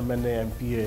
MNA MPA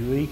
UAE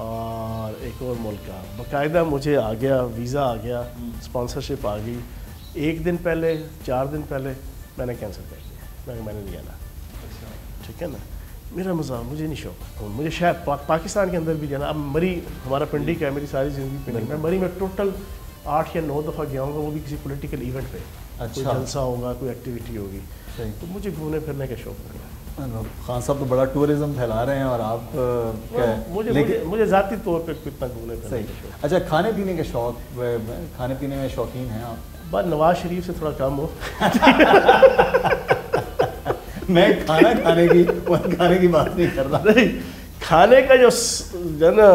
اور ایک اور ملک کا باقاعدہ مجھے آ گیا ویزا آ گیا, اسپانسرشپ آ گئی. 1 دن پہلے 4 دن پہلے میں نے کینسل کر دیا, میں نے نہیں آنا. ٹھیک ہے نا, میرا مزاح مجھے نہیں شوق. مجھے شاید پاکستان کے اندر بھی جانا. اب مری ہمارا پنڈی کا ہے, میری ساری زندگی پنڈی میں. مری میں ٹوٹل 8 یا 9 دفعہ گیا ہوں گا, وہ بھی کسی پولیٹیکل ایونٹ پہ. کوئی جلسہ ہوگا, کوئی ایکٹیویٹی ہوگی. تو مجھے گھومنے پھرنے کا شوق نہیں ہے. خان صاحب تو بڑا ٹورزم پھیلا رہے ہیں, اور آپ مجھے ذاتی طور پہ کتنا گھومنے پھرنے کا شوق. اچھا, کھانے پینے کے شوق, کھانے پینے میں شوقین ہیں آپ؟ بس نواز شریف سے تھوڑا کم ہو. میں کھانے کی بات نہیں کر رہا. نہیں, کھانے کا جو نا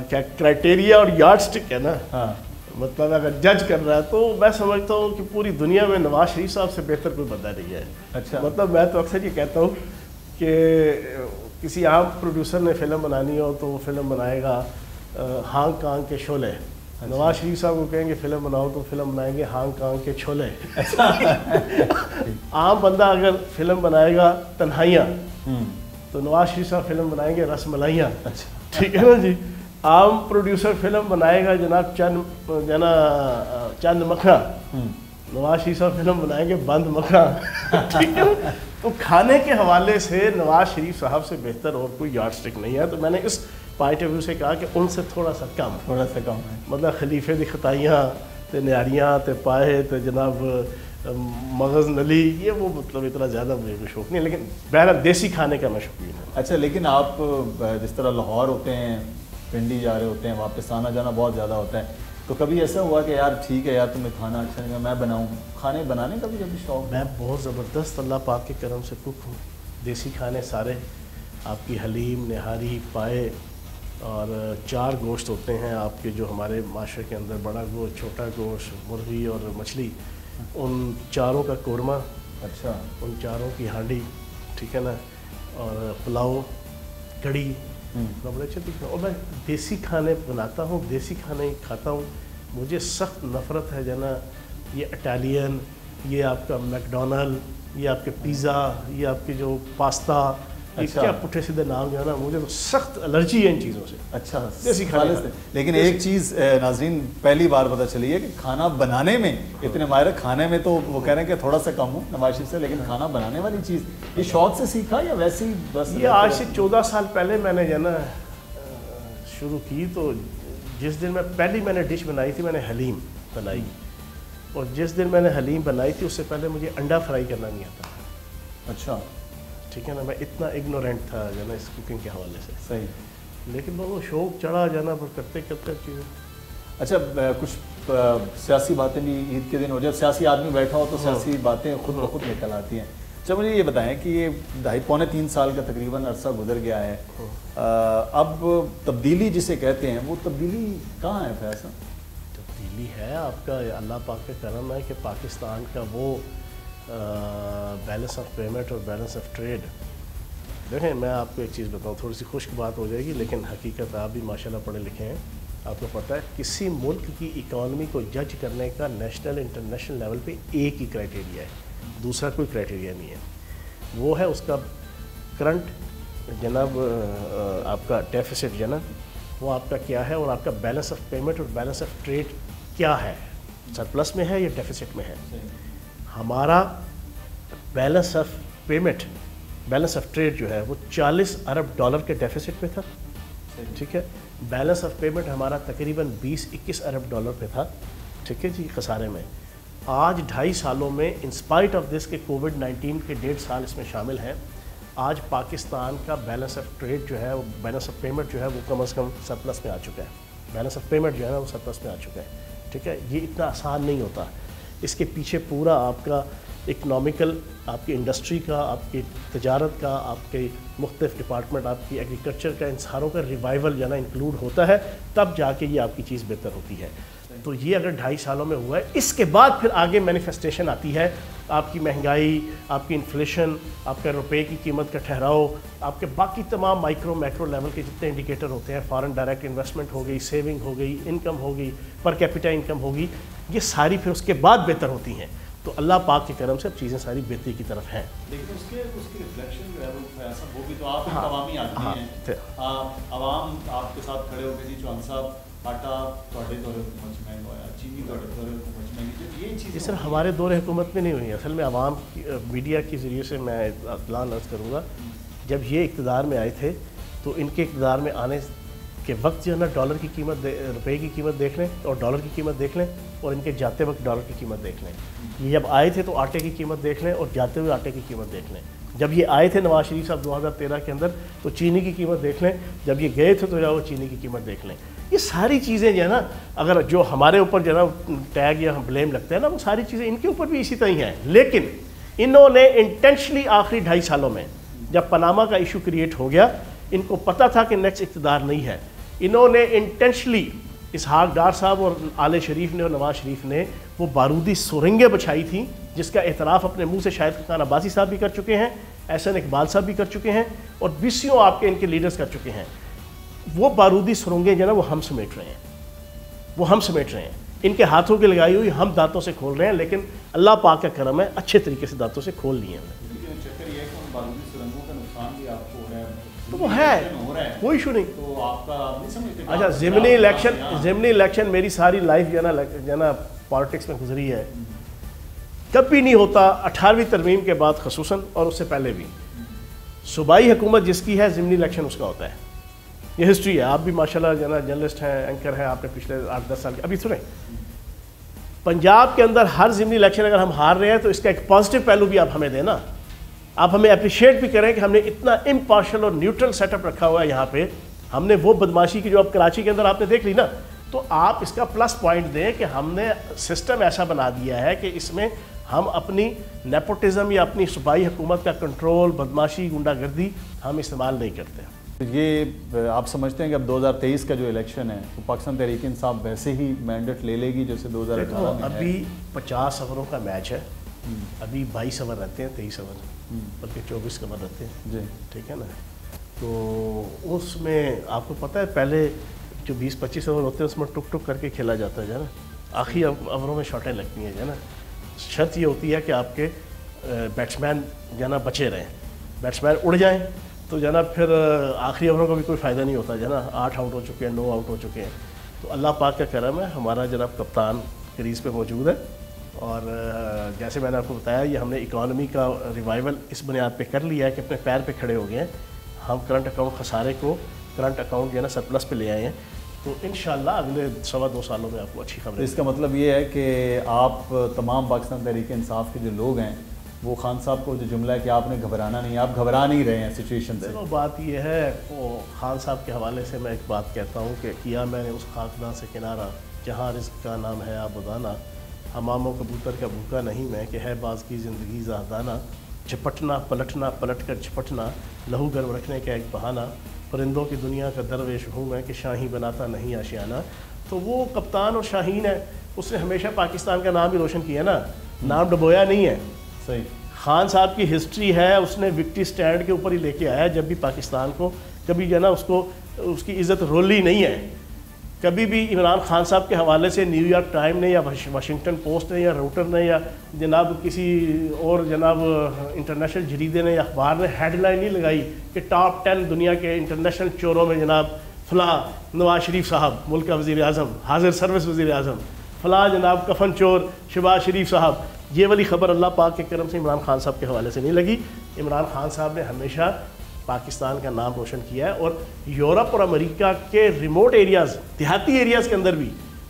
کیا کرائٹیریا اور یارڈ سٹک ہے نا, مطلب اگر جج کر رہا ہے تو میں سمجھتا ہوں کہ پوری دنیا میں نواز شریف صاحب سے بہتر کوئی بندہ نہیں ہے. اچھا, مطلب میں تو اکثر یہ کہتا ہوں کہ کسی عام پروڈیوسر نے فلم بنانی ہو تو وہ فلم بنائے گا ہانگ کانگ کے شعلے. نواز شریف صاحب کو کہیں گے فلم بناؤ تو فلم بنائیں گے ہانگ کانگ کے چھولے. عام بندہ اگر فلم بنائے گا تنہائیاں تو نواز شریف صاحب فلم بنائیں گے رس ملائیاں. ٹھیک ہے نا جی. عام پروڈیوسر فلم بنائے گا جناب چند مکھنا, نواز شریف صاحب فلم بنائیں گے بند مکھنا. ٹھیک ہے نا. تو کھانے کے حوالے سے نواز شریف صاحب سے بہتر اور کوئی یارڈ سٹک نہیں ہے. تو میں نے اس پوائنٹ آف ویو سے کہا کہ ان سے تھوڑا سا کم ہے. مطلب خلیفے دی خطائیاں تے نیاریاں تے پائے تے جناب مغز نلی, یہ وہ مطلب اتنا زیادہ مجھے کوئی شوق نہیں ہے. لیکن بہرحال دیسی کھانے کا میں شوقین ہوں. اچھا, لیکن آپ جس طرح لاہور ہوتے ہیں, پنڈی جا رہے ہوتے ہیں, واپس آنا جانا بہت زیادہ ہوتا ہے, تو کبھی ایسا ہوا کہ یار ٹھیک ہے یار تمہیں کھانا اچھا نہیں, میں بناؤں؟ کھانے بنانے کا بھی کبھی شوق؟ میں بہت زبردست اللہ پاک کے کرم سے کک ہوں. دیسی کھانے سارے, آپ کی حلیم, نہاری, پائے, اور 4 گوشت ہوتے ہیں آپ کے جو ہمارے معاشرے کے اندر, بڑا گوشت, چھوٹا گوشت, مرغی اور مچھلی, ان 4 کا قورمہ. اچھا, ان 4 کی ہانڈی. ٹھیک ہے نا. اور پلاؤ, کڑھی, بڑے اچھے دکھتے ہیں. اور میں دیسی کھانے بناتا ہوں, دیسی کھانے ہی کھاتا ہوں. مجھے سخت نفرت ہے جنا یہ اٹالین, یہ آپ کا میکڈونلڈ, یہ آپ کے پیزا, یہ آپ کے جو پاستا, کیا پٹھے سیدھے نام جو ہے نا, مجھے تو سخت الرجی ہے ان چیزوں سے. اچھا, دیسی کھانے. لیکن ایک چیز ناظرین پہلی بار پتہ چلی ہے کہ کھانا بنانے میں اتنے ماہر. کھانے میں تو وہ کہہ رہے ہیں کہ تھوڑا سا کم ہوں نواز شریف سے, لیکن کھانا بنانے والی چیز یہ شوق سے سیکھا یا ویسے ہی بس؟ یہ آج سے 14 سال پہلے میں نے جو ہے نا شروع کی. تو جس دن میں نے ڈش بنائی تھی, میں نے حلیم بنائی, اور جس دن میں نے حلیم بنائی تھی اس سے پہلے مجھے انڈا فرائی کرنا نہیں آتا. اچھا, ٹھیک ہے نا. میں اتنا اگنورینٹ تھا جو نا اس کوکنگ کے حوالے سے. صحیح. لیکن وہ شوق چڑھا جانا پر کرتے چیزیں. اچھا, کچھ سیاسی باتیں بھی عید کے دن ہو جائے, سیاسی آدمی بیٹھا ہو تو سیاسی باتیں خود بخود نکل آتی ہیں. اچھا, مجھے یہ بتائیں کہ یہ 2.5-3 سال کا تقریباً عرصہ گزر گیا ہے, اب تبدیلی جسے کہتے ہیں وہ تبدیلی کہاں ہے فیصل؟ تبدیلی ہے آپ کا اللہ پاک کا کرم ہے کہ پاکستان کا وہ بیلنس آف پیمنٹ اور بیلنس آف ٹریڈ. دیکھیں, میں آپ کو ایک چیز بتاؤں, تھوڑی سی خشک بات ہو جائے گی, لیکن حقیقت آپ بھی ماشاءاللہ پڑھے لکھے ہیں, آپ کو پتہ ہے کسی ملک کی اکانومی کو جج کرنے کا نیشنل انٹرنیشنل لیول پہ ایک ہی کرائٹیریا ہے, دوسرا کوئی کرائٹیریا نہیں ہے. وہ ہے اس کا کرنٹ جناب آپ کا ڈیفیسٹ جناب وہ آپ کا کیا ہے, اور آپ کا بیلنس آف پیمنٹ اور بیلنس آف ٹریڈ کیا ہے, سرپلس میں ہے یا ڈیفیسٹ میں ہے. ہمارا balance of payment, balance of trade جو ہے وہ $40 ارب کے ڈیفیسٹ پہ تھا. ٹھیک ہے. بیلنس آف پیمنٹ ہمارا تقریباً $20-21 ارب پہ تھا. ٹھیک ہے جی, خسارے میں. آج 2.5 سالوں میں انسپائٹ آف دس کے کووڈ-19 کے 1.5 سال اس میں شامل ہیں, آج پاکستان کا بیلنس آف ٹریڈ جو ہے, وہ بیلنس آف پیمنٹ جو ہے وہ کم از کم سرپلس میں آ چکا ہے. بیلنس آف پیمنٹ جو ہے نا وہ سرپلس میں آ چکا ہے. ٹھیک ہے. یہ اتنا آسان نہیں ہوتا. اس کے پیچھے پورا آپ کا اکنامیکل, آپ کی انڈسٹری کا, آپ کی تجارت کا, آپ کے مختلف ڈپارٹمنٹ, آپ کی ایگریکلچر کا, ان ساروں کا ریوائول جو ہے نا انکلوڈ ہوتا ہے, تب جا کے یہ آپ کی چیز بہتر ہوتی ہے. تو یہ اگر 2.5 سالوں میں ہوا ہے, اس کے بعد پھر آگے مینیفیسٹیشن آتی ہے. آپ کی مہنگائی, آپ کی انفلیشن, آپ کا روپے کی قیمت کا ٹھہراؤ, آپ کے باقی تمام مائکرو میکرو لیول کے جتنے انڈیکیٹر ہوتے ہیں, فارن ڈائریکٹ انویسٹمنٹ ہو گئی, سیونگ ہو گئی, انکم ہوگی, پر کیپیٹا انکم ہوگی, یہ ساری پھر اس کے بعد بہتر ہوتی ہیں. تو اللہ پاک کے کرم سے اب چیزیں ساری بہتری کی طرف ہیں. لیکن اس کے ریفلیکشن جو ہے وہ بھی تو آپ عوامی آدمی ہیں, عوام آپ کے ساتھ کھڑے ہو کے جی چوہان صاحب آٹا تھوڑے دورے حکومت میں ہوا, چینی تھوڑے دورے حکومت میں, یہ چیز اس طرح ہمارے دور حکومت میں نہیں ہوئی. اصل میں عوام میڈیا کے ذریعے سے میں اعلان عرض کروں گا, جب یہ اقتدار میں آئے تھے تو ان کے اقتدار میں آنے کے وقت جو ہے نا ڈالر کی قیمت روپے کی قیمت دیکھ لیں اور ڈالر کی قیمت دیکھ لیں, اور ان کے جاتے وقت ڈالر کی قیمت دیکھ لیں. یہ جب آئے تھے تو آٹے کی قیمت دیکھ لیں اور جاتے ہوئے آٹے کی قیمت دیکھ لیں. جب یہ آئے تھے نواز شریف صاحب 2013 کے اندر تو چینی کی قیمت دیکھ لیں, جب یہ گئے تھے تو وہ چینی کی قیمت دیکھ لیں. یہ ساری چیزیں جو ہے نا اگر جو ہمارے اوپر جو ہے نا ٹیگ یا بلیم لگتا ہے نا, وہ ساری چیزیں ان کے اوپر بھی اسی طرح ہی ہیں. لیکن انہوں نے انٹینشلی آخری 2.5 سالوں میں جب پاناما کا ایشو کریٹ ہو گیا, ان کو پتہ تھا کہ نیکسٹ اقتدار نہیں ہے, انہوں نے انٹینشلی اسحاق ڈار صاحب اور آل شریف نے اور نواز شریف نے وہ بارودی سرنگیں بچھائی تھیں, جس کا اعتراف اپنے منہ سے شاہد خاقان عباسی صاحب بھی کر چکے ہیں, احسن اقبال صاحب بھی کر چکے ہیں, اور بیسیوں آپ کے ان کے لیڈرز کر چکے ہیں. وہ بارودی سرنگیں جو ہے نا وہ ہم سمیٹ رہے ہیں, ان کے ہاتھوں کی لگائی ہوئی ہم دانتوں سے کھول رہے ہیں, لیکن اللہ پاک کا کرم ہے اچھے طریقے سے دانتوں سے کھول لیے ہیں. تو وہ ہے کوئی ایشو نہیں. اچھا ضمنی الیکشن میری ساری لائف جو ہے نا پالیٹکس میں گزری ہے, کبھی نہیں ہوتا 18ویں ترمیم کے بعد خصوصاً, اور اس سے پہلے بھی. صوبائی حکومت جس کی ہے ضمنی الیکشن اس کا ہوتا ہے. یہ ہسٹری ہے. آپ بھی ماشاءاللہ جو ہے نا جرنلسٹ ہیں, اینکر ہیں, آپ نے پچھلے 8-10 سال کے. ابھی سنیں, پنجاب کے اندر ہر ضمنی الیکشن اگر ہم ہار رہے ہیں تو اس کا ایک پازیٹیو پہلو بھی آپ ہمیں دیں نا. آپ ہمیں اپریشیٹ بھی کریں کہ ہم نے اتنا امپارشل اور نیوٹرل سیٹ اپ رکھا ہوا ہے یہاں پہ. ہم نے وہ بدماشی کی جو اب کراچی کے اندر آپ نے دیکھ لی نا, تو آپ اس کا پلس پوائنٹ دیں کہ ہم نے سسٹم ایسا بنا دیا ہے کہ اس میں ہم اپنی نیپوٹزم یا اپنی صوبائی حکومت کا کنٹرول, بدماشی, گنڈا گردی ہم استعمال نہیں کرتے. یہ آپ سمجھتے ہیں کہ اب 2023 کا جو الیکشن ہے تو پاکستان تحریک انصاف ویسے ہی مینڈیٹ لے لے گی جیسے 2018 میں؟ ابھی 50 اووروں کا میچ ہے, ابھی 22 اوور رہتے ہیں, 23 اوور بلکہ 24 اوور رہتے ہیں جی, ٹھیک ہے نا. تو اس میں آپ کو پتہ ہے پہلے جو 20-25 اوور ہوتے ہیں اس میں ٹک ٹک کر کے کھیلا جاتا ہے جو ہے نا, آخری اووروں میں شاٹیں لگتی ہیں جو ہے نا. شرط یہ ہوتی ہے کہ آپ کے بیٹسمین جو ہے نا بچے رہیں, بیٹسمین اڑ جائیں تو جو ہے نا پھر آخری اووروں کا بھی کوئی فائدہ نہیں ہوتا جو ہے نا. 8 آؤٹ ہو چکے ہیں, 9 آؤٹ ہو چکے ہیں. تو اللہ پاک کا کرم ہے, ہمارا جناب کپتان کریز پہ موجود ہے, اور جیسے میں نے آپ کو بتایا یہ ہم نے اکانومی کا ریوائول اس بنیاد پہ کر لیا ہے کہ اپنے پیر پہ کھڑے ہو گئے ہیں. ہم کرنٹ اکاؤنٹ خسارے کو کرنٹ اکاؤنٹ جو ہے نا سرپلس پہ لے آئے ہیں. تو انشاءاللہ اگلے 2.25 سالوں میں آپ کو اچھی خبر ہے. اس کا مطلب یہ ہے کہ آپ تمام پاکستان تحریک انصاف کے جو لوگ ہیں وہ خان صاحب کو جو جملہ ہے کہ آپ نے گھبرانا نہیں, آپ گھبرا نہیں رہے ہیں سچویشن سے. دیکھو بات یہ ہے, وہ خان صاحب کے حوالے سے میں ایک بات کہتا ہوں کہ کیا میں نے اس خاکدان سے کنارہ جہاں رزق کا نام ہے آبادانہ, حمام و کبوتر کا بھوکا نہیں میں کہ ہے باز کی زندگی زاہدانہ. جھپٹنا پلٹنا پلٹ کر جھپٹنا لہو گرم رکھنے کا ایک بہانہ, پرندوں کی دنیا کا درویش ہوں میں کہ شاہین بناتا نہیں آشیانہ. تو وہ کپتان اور شاہین ہے, اس نے ہمیشہ پاکستان کا نام ہی روشن کیا نا, نام ڈبویا نہیں ہے. صحیح. خان صاحب کی ہسٹری ہے, اس نے وکٹری سٹینڈ کے اوپر ہی لے کے آیا جب بھی پاکستان کو, کبھی جو ہے نا اس کی عزت رولی نہیں ہے. کبھی بھی عمران خان صاحب کے حوالے سے نیو یارک ٹائم نے یا واشنگٹن پوسٹ نے یا روٹر نے یا جناب کسی اور جناب انٹرنیشنل جریدے نے یا اخبار نے ہیڈ لائن نہیں لگائی کہ ٹاپ 10 دنیا کے انٹرنیشنل چوروں میں جناب فلاں نواز شریف صاحب ملک کا وزیر اعظم, حاضر سروس وزیر اعظم, فلاں جناب کفن چور شہباز شریف صاحب. یہ والی خبر اللہ پاک کے کرم سے عمران خان صاحب کے حوالے سے نہیں لگی. عمران خان صاحب نے ہمیشہ پاکستان کا نام روشن کیا ہے, اور یورپ اور امریکہ کے ریموٹ ایریاز, دیہاتی ایریاز کے اندر بھی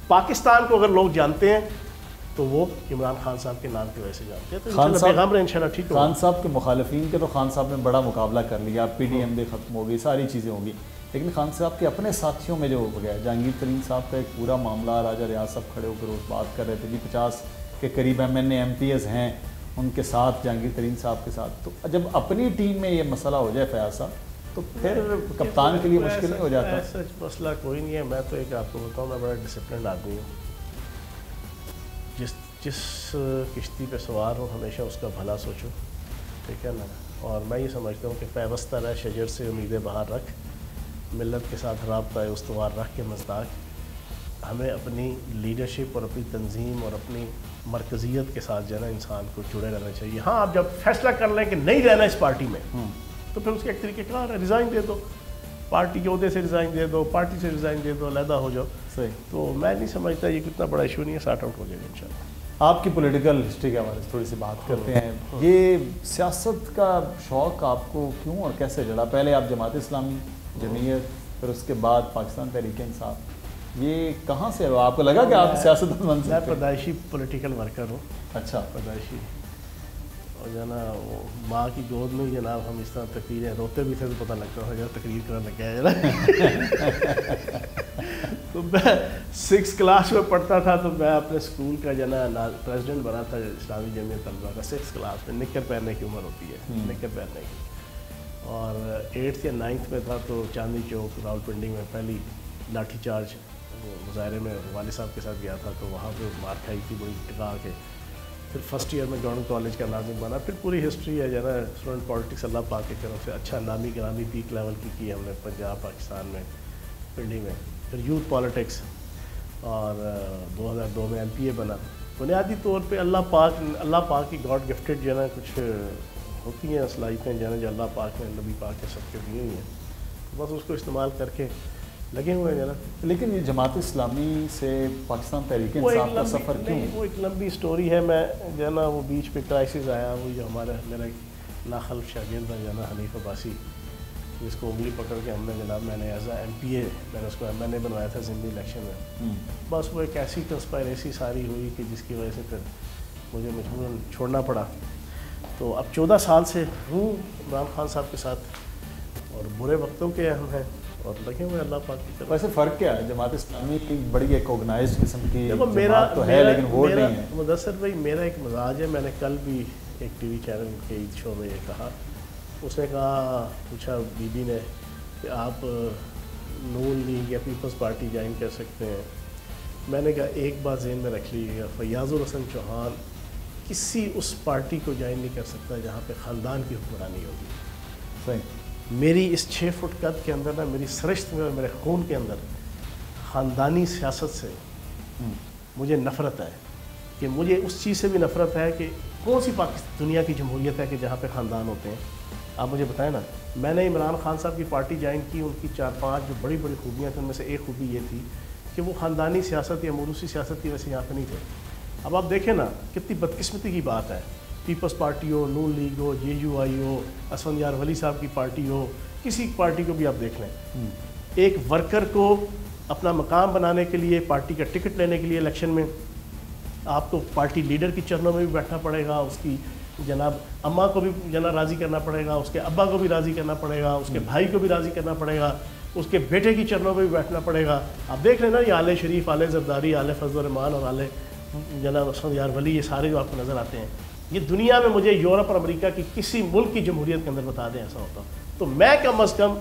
پاکستان کو اگر لوگ جانتے ہیں تو وہ عمران خان صاحب کے نام کی وجہ سے جانتے ہیں. تو پیغام رہے انشاءاللہ ٹھیک ہوگا. خان صاحب کے مخالفین کے تو خان صاحب نے بڑا مقابلہ کر لیا, پی ڈی ایم بھی ختم ہو گئی, ساری چیزیں ہوں گی, لیکن خان صاحب کے اپنے ساتھیوں میں جو ہو گیا, جہانگیر ترین صاحب کا ایک پورا معاملہ, راجہ ریاض صاحب کھڑے ہو کر اس بات کر رہے تھے, 50 کے قریب MNA MPs ہیں ان کے ساتھ, جہانگیر ترین صاحب کے ساتھ. تو جب اپنی ٹیم میں یہ مسئلہ ہو جائے فیاض صاحب تو پھر کپتان کے لیے مشکل نہیں ہو جاتا؟ ایسا مسئلہ کوئی نہیں ہے. میں تو ایک آپ کو بتاؤں, میں بڑا ڈسپلنڈ آدمی ہوں. جس کشتی پہ سوار ہوں ہمیشہ اس کا بھلا سوچو, ٹھیک ہے نا. اور میں یہ سمجھتا ہوں کہ پیوستہ رہ شجر سے امیدیں باہر رکھ, ملت کے ساتھ رابطہ استوار رکھ کے مزداق, ہمیں اپنی لیڈرشپ اور اپنی تنظیم اور اپنی مرکزیت کے ساتھ جو ہے نا انسان کو جڑے رہنا چاہیے. ہاں آپ جب فیصلہ کر لیں کہ نہیں رہنا اس پارٹی میں تو پھر اس کے ایک طریقے کار ہے, ریزائن دے دو, پارٹی کے عہدے سے ریزائن دے دو, پارٹی سے ریزائن دے دو, علیحدہ ہو جاؤ. صحیح. تو میں نہیں سمجھتا یہ کتنا بڑا ایشو نہیں ہے, سارٹ آؤٹ ہو جائے گا انشاءاللہ. آپ کی پولیٹیکل ہسٹری کے حوالے سے تھوڑی سی بات کرتے ہیں. یہ سیاست کا شوق آپ کو کیوں اور کیسے جڑا؟ پہلے آپ جماعت اسلامی, جمعیت, پھر اس کے بعد پاکستان تحریک انصاف, یہ کہاں سے آپ کو لگا کہ آپ سیاست بن سکتے ہیں؟ میں پیدائشی پولیٹیکل ورکر ہوں. اچھا. پیدائشی, اور جو ہے نا وہ ماں کی گود میں جناب ہم اس طرح تقریریں روتے بھی تھے تو پتہ لگتا تھا جب تقریر کرنے لگا ہے نا. تو میں 6 کلاس میں پڑھتا تھا تو میں اپنے اسکول کا جو ہے نا پریزیڈنٹ بنا تھا اسلامی جمعیت طلبہ کا. 6 کلاس میں نکر پہننے کی عمر ہوتی ہے, نکر پہننے کی. اور 8th یا 9th میں تھا تو چاندنی چوک راولپنڈی میں پہلی لاٹھی چارج مظاہرے میں والد صاحب کے ساتھ گیا تھا تو وہاں پہ مار کھائی تھی بڑی ٹکا کے. پھر فرسٹ ایئر میں گورنمنٹ کالج کا ناظم بنا. پھر پوری ہسٹری ہے جو ہے نا اسٹوڈنٹ پالیٹکس اللہ پاک کی طرف سے اچھا نامی گرامی پیک لیول کی ہم نے پنجاب, پاکستان میں, پنڈی میں. پھر یوتھ پالیٹکس اور 2002 میں MPA بنا. بنیادی طور پہ اللہ پاک کی گاڈ گفٹڈ جو ہے نا کچھ ہوتی ہیں صلاحیتیں جو ہے نا جو اللہ پاک نے نبی پاک کے سب کے دی ہوئی ہیں, بس اس کو استعمال کر کے لگے ہوئے ہیں نا. لیکن یہ جماعت اسلامی سے پاکستان تحریک انصاف کا سفر کیوں؟ وہ ایک لمبی سٹوری ہے. میں جو ہے نا وہ بیچ پہ کرائسس آیا, وہ جو میرا ایک ناخلف شاگرد ہے جو ہے نا حنیف عباسی, جس کو انگلی پکڑ کے ہم نے جناب میں نے ایز اے MPA میں نے اس کو میں نے بنوایا تھا زمینی الیکشن میں. بس وہ ایک ایسی کنسپائریسی ساری ہوئی کہ جس کی وجہ سے پھر مجھے مجبوراً چھوڑنا پڑا. تو اب 14 سال سے ہوں عمران خان صاحب کے ساتھ اور برے وقتوں کے ہم ہیں اور لگے ہوئے اللہ پاک کی طرف. ویسے فرق کیا ہے؟ جماعت اسلامی کی بڑی ایک آرگنائزڈ قسم کی جماعت تو ہے لیکن ووٹ نہیں ہے. مدثر بھائی میرا ایک مزاج ہے, میں نے کل بھی ایک TV چینل کے عید شو میں یہ کہا. اس نے کہا, پوچھا بی بی نے کہ آپ نون لیگ یا پیپلز پارٹی جوائن کر سکتے ہیں. میں نے کہا ایک بات ذہن میں رکھ لیجیے گا, فیاض الحسن چوہان کسی اس پارٹی کو جوائن نہیں کر سکتا جہاں پہ خاندان کی حکمرانی ہوگی. صحیح. میری اس 6 فٹ قد کے اندر نا, میری سرشت میں, میرے خون کے اندر خاندانی سیاست سے مجھے نفرت ہے. کہ مجھے اس چیز سے بھی نفرت ہے کہ کون سی دنیا کی جمہوریت ہے کہ جہاں پہ خاندان ہوتے ہیں. آپ مجھے بتائیں نا, میں نے عمران خان صاحب کی پارٹی جوائن کی, ان کی 4-5 جو بڑی بڑی خوبیاں تھیں ان میں سے ایک خوبی یہ تھی کہ وہ خاندانی سیاست یا موروثی سیاست کی وجہ سے یہاں پہ نہیں تھے. اب آپ دیکھیں نا کتنی بدقسمتی کی بات ہے, پیپلز پارٹی ہو, نون لیگ ہو, JUI ہو, اسفند یار ولی صاحب کی پارٹی ہو, کسی پارٹی کو بھی آپ دیکھ لیں, ایک ورکر کو اپنا مقام بنانے کے لیے, پارٹی کا ٹکٹ لینے کے لیے الیکشن میں آپ کو پارٹی لیڈر کی چرنوں میں بھی بیٹھنا پڑے گا, اس کی جناب اماں کو بھی جناب راضی کرنا پڑے گا, اس کے ابا کو بھی راضی کرنا پڑے گا, اس کے بھائی کو بھی راضی کرنا پڑے گا, اس کے بیٹے کی چرنوں میں بھی بیٹھنا پڑے گا. آپ دیکھ لیں نا یہ آل شریف, آل زرداری, آل فضل الرحمان اور آل جناب اسفند یار ولی, یہ سارے جو آپ کو نظر آتے ہیں, یہ دنیا میں مجھے یورپ اور امریکہ کی کسی ملک کی جمہوریت کے اندر بتا دیں ایسا ہوتا. تو میں کم از کم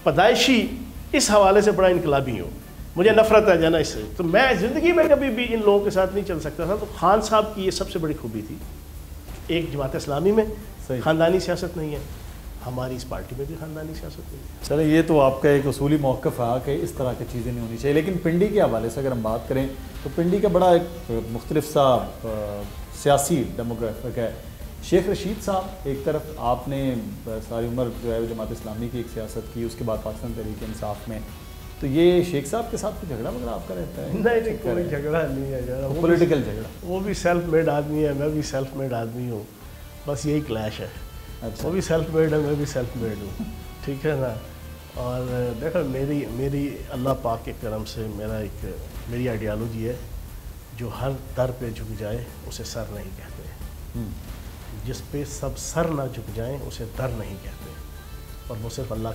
پیدائشی اس حوالے سے بڑا انقلابی ہوں, مجھے نفرت ہے جانا اس سے. تو میں زندگی میں کبھی بھی ان لوگوں کے ساتھ نہیں چل سکتا تھا. تو خان صاحب کی یہ سب سے بڑی خوبی تھی, ایک جماعت اسلامی میں خاندانی سیاست نہیں ہے, ہماری اس پارٹی میں بھی خاندانی سیاست نہیں ہے. چلیں یہ تو آپ کا ایک اصولی موقف ہے کہ اس طرح کی چیزیں نہیں ہونی چاہیے. لیکن پنڈی کے حوالے سے اگر ہم بات کریں تو پنڈی کا بڑا ایک مختلف سا سیاسی ڈیموگرافک ہے. شیخ رشید صاحب ایک طرف, آپ نے ساری عمر جو ہے جماعت اسلامی کی ایک سیاست کی, اس کے بعد پاکستان تحریک انصاف میں, تو یہ شیخ صاحب کے ساتھ کوئی جھگڑا وغیرہ آپ کا رہتا ہے؟ نہیں, کوئی جھگڑا نہیں ہے. پولیٹیکل جھگڑا, وہ بھی سیلف میڈ آدمی ہے, میں بھی سیلف میڈ آدمی ہوں, بس یہی کلیش ہے. وہ بھی سیلف میڈ ہے, میں بھی سیلف میڈ ہوں, ٹھیک ہے نا. اور دیکھو میری اللہ پاک کے کرم سے میری آئیڈیالوجی ہے, جو ہر در پہ جھک جائے اسے سر نہیں کہتے, جس پہ سب سر نہ جھک جائیں اسے در نہیں کہتے, اور وہ صرف اللہ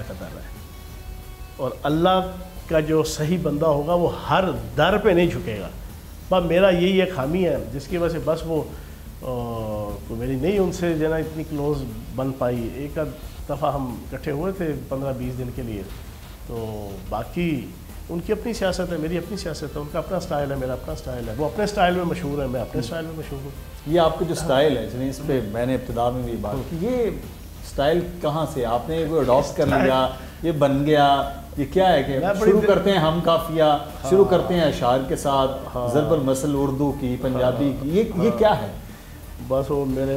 کا در ہے. اور اللہ کا جو صحیح بندہ ہوگا وہ ہر در پہ نہیں جھکے گا. بس میرا یہی ایک خامی ہے جس کی وجہ سے بس وہ میری نہیں ان سے جو ہے نا اتنی کلوز بن پائی. ایک دفعہ ہم اکٹھے ہوئے تھے 15-20 دن کے لیے, تو باقی ان کی اپنی سیاست ہے, میری اپنی سیاست ہے, ان کا اپنا سٹائل ہے, میرا اپنا سٹائل ہے. وہ اپنے سٹائل میں مشہور ہے, میں اپنے سٹائل میں مشہور ہوں. یہ آپ کا جو سٹائل ہے, اس پہ میں نے ابتدا میں بھی بات کی, یہ سٹائل کہاں سے آپ نے وہ اڈاپٹ کر لیا, یہ بن گیا, یہ کیا ہے کہ شروع کرتے ہیں ہم قافیہ، شروع کرتے ہیں اشعار کے ساتھ، ضرب المثل اردو کی، پنجابی کی، یہ کیا ہے؟ بس وہ میرے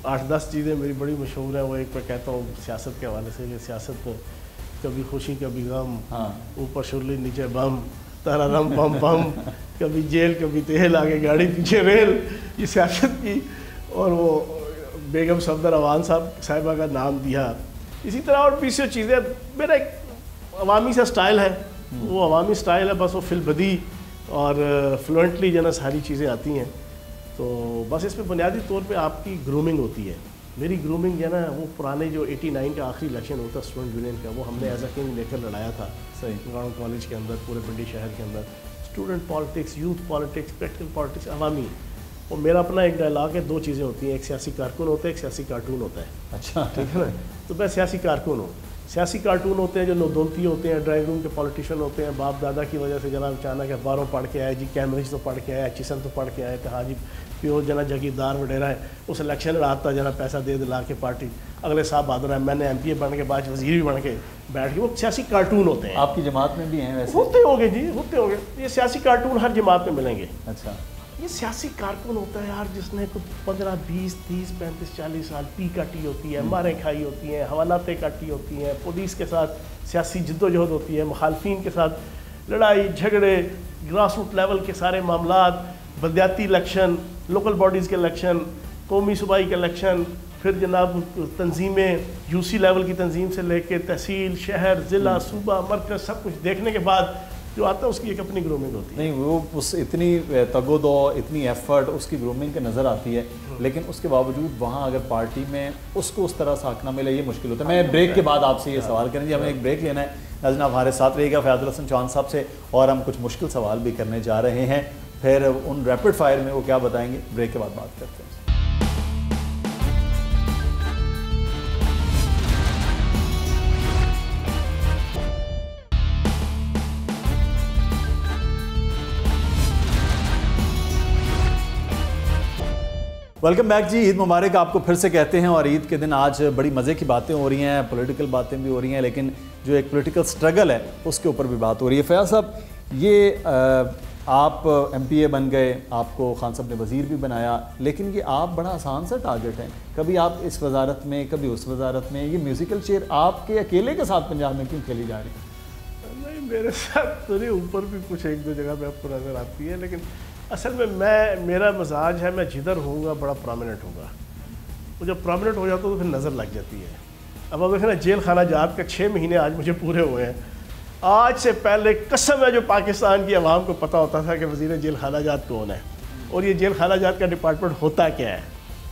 8-10 چیزیں میری بڑی مشہور ہیں. وہ ایک میں کہتا ہوں سیاست کے حوالے سے کہ سیاست کو کبھی خوشی کبھی غم، اوپر شرلی نیچے بم، ترارم پم پم، کبھی جیل کبھی تیل، آگے گاڑی پیچھے ریل، یہ سیاست کی. اور وہ بیگم صفدر اوان صاحبہ کا نام دیا. اسی طرح اور بھی سی چیزیں. میرا ایک عوامی سا سٹائل ہے، وہ عوامی سٹائل ہے، بس وہ فی البدی اور فلوئنٹلی جو نا ساری چیزیں آتی ہیں. تو بس اس میں بنیادی طور پہ آپ کی گرومنگ ہوتی ہے. میری گرومنگ جو ہے نا وہ پرانے جو 89 کا آخری الیکشن ہوتا ہے اسٹوڈنٹ یونین کا، وہ ہم نے ایز اے کنگ لے کر لڑایا تھا گراؤنڈ کالج کے اندر، پورے پنڈی شہر کے اندر. Student politics, youth politics, practical politics, عوامی. اور میرا اپنا ایک ڈائلاگ ہے، 2 چیزیں ہوتی ہیں، ایک سیاسی کارکن ہوتا ہے، ایک سیاسی کارٹون ہوتا ہے. اچھا ٹھیک ہے نا. تو میں سیاسی کارکن ہوں. سیاسی کارٹون ہوتے ہیں جو نودولتی ہوتے ہیں، ڈرائنگ روم کے پولیٹیشین ہوتے ہیں، باپ دادا کی وجہ سے جناب اچانک اخباروں پڑھ کے آئے، جی کیمبرج تو پڑھ کے آئے، ایچیسن تو پڑھ کے آئے، کہا جی پیو جنا جگیردار وڈیرا ہے، اس الیکشن رات تھا جنا پیسہ دے دلا کے پارٹی اگلے صاحب بہادر ہے، میں نے ایم پی اے بن کے بعد وزیر بھی بن کے بیٹھ کے. وہ سیاسی کارٹون ہوتے ہیں. آپ کی جماعت میں بھی ہیں ویسے؟ ہوتے ہوں گے جی، ہوتے ہوں گے. یہ سیاسی کارٹون ہر جماعت میں ملیں گے. اچھا. یہ سیاسی کارکن ہوتا ہے یار جس نے کچھ 15 20 30 35 40 سال پی کاٹی ہوتی ہے، ماریں کھائی ہوتی ہیں، حوالاتیں کاٹی ہوتی ہیں، پولیس کے ساتھ سیاسی جد و جہد ہوتی ہے، مخالفین کے ساتھ لڑائی جھگڑے، گراس روٹ لیول کے سارے معاملات، بلدیاتی الیکشن، لوکل باڈیز کے الیکشن، قومی صوبائی کے الیکشن، پھر جناب تنظیمیں یو سی لیول کی تنظیم سے لے کے تحصیل، شہر، ضلع، صوبہ، مرکز، سب کچھ دیکھنے کے بعد جو آتا ہے اس کی ایک اپنی گرومنگ ہوتی ہے. نہیں وہ اس اتنی تگ و دو، اتنی ایفرٹ اس کی گرومنگ کے نظر آتی ہے، لیکن اس کے باوجود وہاں اگر پارٹی میں اس کو اس طرح سے حق نہ ملے یہ مشکل ہوتا ہے. میں بریک کے بعد آپ سے یہ سوال کریں گے، ہمیں ایک بریک لینا ہے. ناظرین آپ ہمارے ساتھ رہیے گا فیاض الحسن چوہان صاحب سے، اور ہم کچھ مشکل سوال بھی کرنے جا رہے ہیں. پھر ان ریپڈ فائر میں وہ کیا بتائیں گے، بریک کے بعد بات کرتے ہیں. ویلکم بیک جی. عید مبارک آپ کو پھر سے کہتے ہیں. اور عید کے دن آج بڑی مزے کی باتیں ہو رہی ہیں، پولیٹیکل باتیں بھی ہو رہی ہیں، لیکن جو ایک پولیٹیکل سٹرگل ہے اس کے اوپر بھی بات ہو رہی ہے. فیاض صاحب یہ آپ ایم پی اے بن گئے، آپ کو خان صاحب نے وزیر بھی بنایا، لیکن یہ آپ بڑا آسان سا ٹارگٹ ہیں. کبھی آپ اس وزارت میں کبھی اس وزارت میں. یہ میوزیکل چیئر آپ کے اکیلے کے ساتھ پنجاب میں کیوں کھیلی جا رہی ہے؟ نہیں میرے ساتھ تو نہیں، اوپر بھی کچھ 1-2 جگہ پہ آپ کو نظر آتی ہے، لیکن اصل میں میرا مزاج ہے میں جدھر ہوں گا بڑا پرامننٹ ہوگا. وہ جب پرامننٹ ہو جاتا تو پھر نظر لگ جاتی ہے. اب اگر نا جیل خانہ جات کا 6 مہینے آج مجھے پورے ہوئے ہیں. آج سے پہلے قسم ہے جو پاکستان کی عوام کو پتہ ہوتا تھا کہ وزیر جیل خانہ جات کون ہے اور یہ جیل خانہ جات کا ڈپارٹمنٹ ہوتا کیا ہے،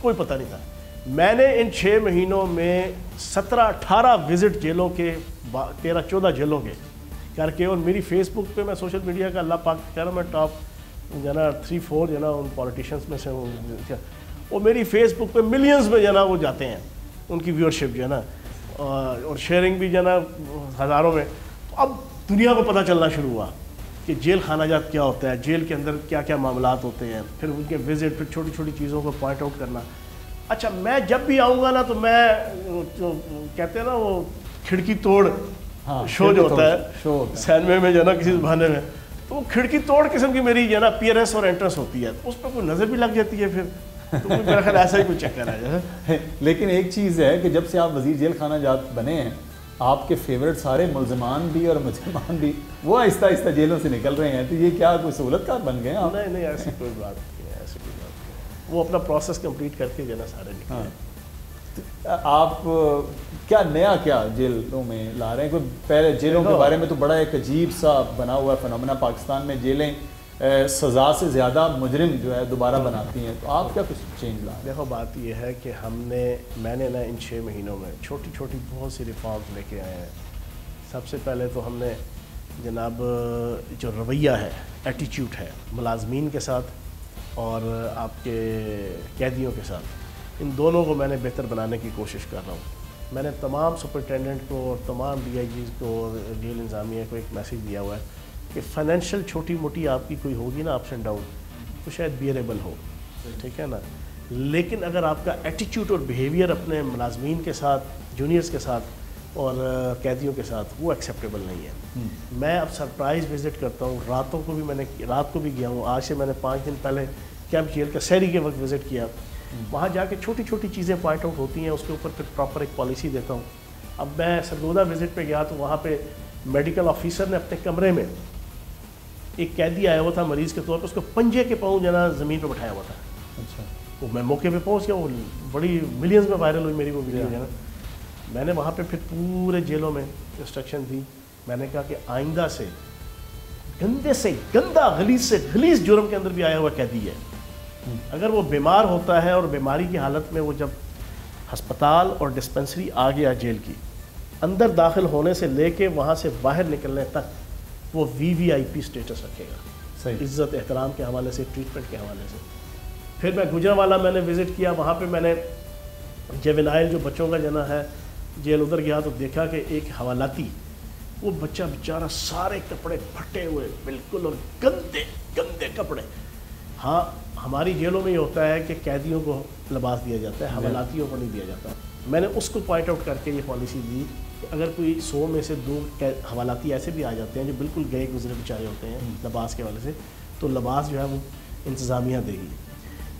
کوئی پتہ نہیں تھا. میں نے ان 6 مہینوں میں 17-18 وزٹ جیلوں کے، 13-14 جیلوں کے کر کے، اور میری فیس بک پہ میں سوشل میڈیا کا اللہ پاک کہہ رہا ہوں میں ٹاپ جو نا 3-4 جو نا ان پولیٹیشنس میں سے ہوں. اور میری فیس بک پہ ملینز میں جو نا وہ جاتے ہیں، ان کی ویورشپ جو ہے نا، اور شیئرنگ بھی جو ہے نا ہزاروں میں. اب دنیا کو پتہ چلنا شروع ہوا کہ جیل خانہ جات کیا ہوتا ہے، جیل کے اندر کیا کیا معاملات ہوتے ہیں، پھر ان کے وزٹ، پھر چھوٹی چھوٹی چیزوں کو پوائنٹ آؤٹ کرنا. اچھا میں جب بھی آؤں گا نا تو میں کہتے ہیں نا وہ کھڑکی توڑ شو جو ہوتا ہے سینمے میں جو ہے نا کسی بہانے میں، تو وہ کھڑکی توڑ قسم کی میری جو ہے نا اپیئرنس اور انٹرنس ہوتی ہے. اس پہ کوئی نظر بھی لگ جاتی ہے پھر تو میرا خیال ایسا ہی کوئی چکر ہے. لیکن ایک چیز ہے کہ جب سے آپ وزیر جیل خانہ جات بنے ہیں، آپ کے فیورٹ سارے ملزمان بھی اور مجرمان بھی وہ آہستہ آہستہ جیلوں سے نکل رہے ہیں. تو یہ کیا کوئی سہولت کار بن گئے ہیں؟ نہیں ایسی کوئی بات نہیں ہے، ایسی کوئی بات نہیں. وہ اپنا پروسیس کمپلیٹ کر کے جو ہے نا سارے نکلے. آپ کیا نیا کیا جیلوں میں لا رہے ہیں؟ کوئی پہلے جیلوں کے بارے میں تو بڑا ایک عجیب سا بنا ہوا ہے فنومنا، پاکستان میں جیلیں سزا سے زیادہ مجرم جو ہے دوبارہ بناتی ہیں. تو آپ کیا کچھ چینج لا رہے ہیں؟ دیکھو بات یہ ہے کہ میں نے نا ان 6 مہینوں میں چھوٹی چھوٹی بہت سی ریفارمز لے کے آئے ہیں. سب سے پہلے تو ہم نے جناب جو رویہ ہے، ایٹیچیوڈ ہے ملازمین کے ساتھ اور آپ کے قیدیوں کے ساتھ، ان دونوں کو میں نے بہتر بنانے کی کوشش کر رہا ہوں. میں نے تمام سپرنٹینڈنٹ کو اور تمام ڈی آئی جیز کو اور جیل انتظامیہ کو ایک میسیج دیا ہوا ہے کہ فائنینشیل چھوٹی موٹی آپ کی کوئی ہوگی نا اپس اینڈ ڈاؤن تو شاید بیئریبل ہو، ٹھیک ہے نا، لیکن اگر آپ کا ایٹیچیوڈ اور بیہیویئر اپنے ملازمین کے ساتھ، جونیئرز کے ساتھ اور قیدیوں کے ساتھ، وہ ایکسیپٹیبل نہیں ہے. میں اب سرپرائز وزٹ کرتا ہوں، راتوں کو بھی میں نے رات کو بھی گیا ہوں. آج سے میں نے 5 دن پہلے کیمپ جیل کا سحری کے وقت وزٹ کیا. وہاں جا کے چھوٹی چھوٹی چیزیں پوائنٹ آؤٹ ہوتی ہیں، اس کے اوپر پھر پراپر ایک پالیسی دیتا ہوں. اب میں سرگودا وزٹ پہ گیا تو وہاں پہ میڈیکل آفیسر نے اپنے کمرے میں ایک قیدی آیا ہوا تھا مریض کے طور پہ، اس کو پنجے کے پاؤں جو ہے نا زمین پہ بٹھایا ہوا تھا. اچھا. وہ میں موقع پہ پہنچ گیا، وہ بڑی ملینز میں وائرل ہوئی میری وہ ویڈیو جو ہے نا. میں نے وہاں پہ پھر پورے جیلوں میں انسٹرکشن دی. میں نے کہا کہ آئندہ سے گندے سے گندا، غلیظ سے غلیظ جرم کے اندر بھی آیا ہوا قیدی ہے، اگر وہ بیمار ہوتا ہے اور بیماری کی حالت میں وہ جب ہسپتال اور ڈسپنسری آ گیا جیل کی، اندر داخل ہونے سے لے کے وہاں سے باہر نکلنے تک وہ VIP سٹیٹس رکھے گا. صحیح. عزت احترام کے حوالے سے، ٹریٹمنٹ کے حوالے سے. پھر میں گجرانوالہ میں نے وزٹ کیا، وہاں پہ میں نے جیونائل جو بچوں کا جنا ہے جیل، ادھر گیا تو دیکھا کہ ایک حوالاتی، وہ بچہ بیچارہ سارے کپڑے پھٹے ہوئے بالکل اور گندے گندے کپڑے. ہاں ہماری جیلوں میں یہ ہوتا ہے کہ قیدیوں کو لباس دیا جاتا ہے، حوالاتیوں کو نہیں دیا جاتا. میں نے اس کو پوائنٹ آؤٹ کر کے یہ پالیسی دی کہ اگر کوئی 100 میں سے 2 حوالاتی ایسے بھی آ جاتے ہیں جو بالکل گئے گزرے بیچارے ہوتے ہیں لباس کے حوالے سے، تو لباس جو ہے وہ انتظامیہ دے گی.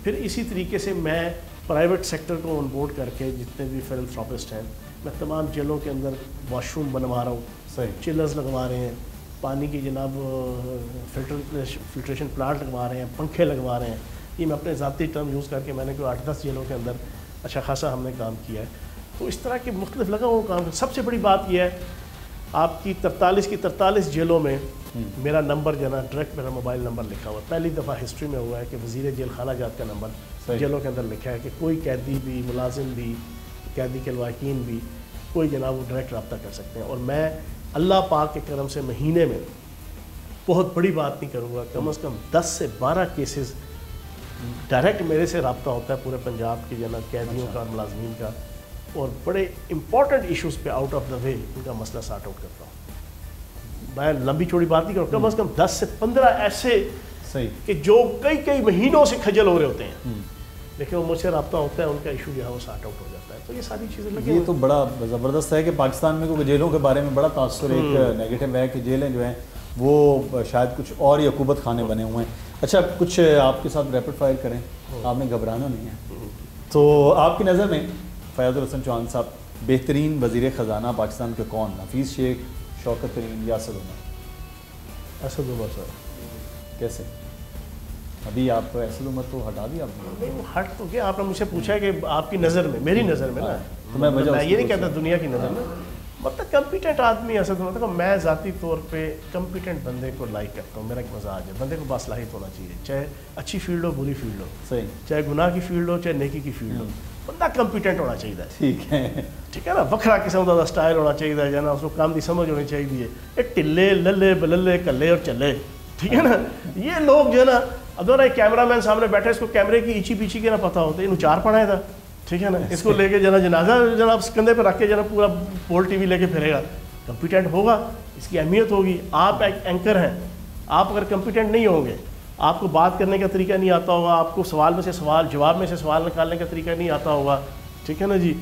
پھر اسی طریقے سے میں پرائیویٹ سیکٹر کو آن بورڈ کر کے جتنے بھی فلانتھراپسٹ ہیں، میں تمام جیلوں کے اندر واش روم بنوا رہا ہوں. صحیح. چلرز لگوا رہے ہیں، پانی کی جناب فلٹریشن پلانٹ لگوا رہے ہیں، پنکھے لگوا رہے ہیں. یہ میں اپنے ذاتی ٹرم یوز کر کے میں نے کوئی 8-10 جیلوں کے اندر اچھا خاصا ہم نے کام کیا ہے. تو اس طرح کے مختلف لگا ہوا کام. سب سے بڑی بات یہ ہے، آپ کی 43 جیلوں میں میرا نمبر جو ہے نا ڈائریکٹ میرا موبائل نمبر لکھا ہوا ہے. پہلی دفعہ ہسٹری میں ہوا ہے کہ وزیر جیل خانہ جات کا نمبر جیلوں کے اندر لکھا ہے کہ کوئی قیدی بھی، ملازم بھی، قیدی کے لواحقین بھی، کوئی جناب وہ ڈائریکٹ رابطہ کر سکتے ہیں. اور میں اللہ پاک کے کرم سے مہینے میں بہت بڑی بات نہیں کروں گا، کم از کم 10 سے 12 کیسز ڈائریکٹ میرے سے رابطہ ہوتا ہے پورے پنجاب کے جناب قیدیوں کا اور ملازمین کا، اور بڑے امپورٹنٹ ایشوز پہ آؤٹ آف دا وے ان کا مسئلہ سارٹ آؤٹ کرتا ہوں. میں لمبی چوڑی بات نہیں کروں، کم از کم 10 سے 15 ایسے کہ جو کئی مہینوں سے کھجل ہو رہے ہوتے ہیں، لیکن وہ مجھ سے رابطہ ہوتا ہے، ان کا ایشو جو ہے وہ سارٹ آؤٹ ہو جاتا ہے. تو یہ ساری چیزیں لگی. یہ تو بڑا زبردست ہے کہ پاکستان میں کوئی جیلوں کے بارے میں بڑا تاثر ایک نیگیٹو ہے کہ جیلیں جو ہیں وہ شاید کچھ اور ہی عقوبت خانے بنے ہوئے ہیں. اچھا کچھ آپ کے ساتھ ریپڈ فائر کریں، آپ نے گھبرانا نہیں ہے. تو آپ کی نظر میں فیاض الحسن چوہان صاحب بہترین وزیر خزانہ پاکستان کے کون؟ حفیظ شیخ، شوکت ترین یا اسد عمر؟ اسد عمر صاحب. کیسے؟ ابھی آپ اسد عمر تو ہٹا دیا آپ نے. نہیں وہ ہٹ تو کیا، آپ نے مجھ سے پوچھا ہے کہ آپ کی نظر میں، میری نظر میں نا، تو میں یہ نہیں کہتا دنیا کی نظر میں. مطلب کمپیٹنٹ آدمی اسد عمر. میں ذاتی طور پہ کمپیٹنٹ بندے کو لائک کرتا ہوں. میرا ایک مزاج ہے، بندے کو باصلاحیت ہونا چاہیے، چاہے اچھی فیلڈ ہو، بری فیلڈ ہو. صحیح. چاہے گناہ کی فیلڈ ہو، چاہے نیکی کی فیلڈ ہو، بندہ کمپیٹنٹ ہونا چاہیے. ٹھیک ہے، ٹھیک ہے نا. وکھرا قسم کا سٹائل ہونا چاہیے جو نا، اس کو کام کی سمجھ ہونی چاہیے. ایک ٹلے للے بللے کلے اور چلے، ٹھیک ہے نا. یہ لوگ جو ہے نا، اب ایک کیمرہ مین سامنے بیٹھے، اس کو کیمرے کی ایچی پیچھی کے نہ پتہ ہوتا ہے، انہوں 4 پڑھایا تھا، ٹھیک ہے نا. اس کو لے کے جنازہ جناب کندھے پہ رکھ کے پورا پول ٹی وی لے کے پھرے گا. کمپیٹنٹ ہوگا، اس کی اہمیت ہوگی. آپ ایک اینکر ہیں، آپ اگر کمپیٹنٹ نہیں ہوں گے، آپ کو بات کرنے کا طریقہ نہیں آتا ہوگا، آپ کو سوال میں سے سوال، جواب میں سے سوال نکالنے کا طریقہ نہیں آتا ہوگا، ٹھیک ہے نا جی،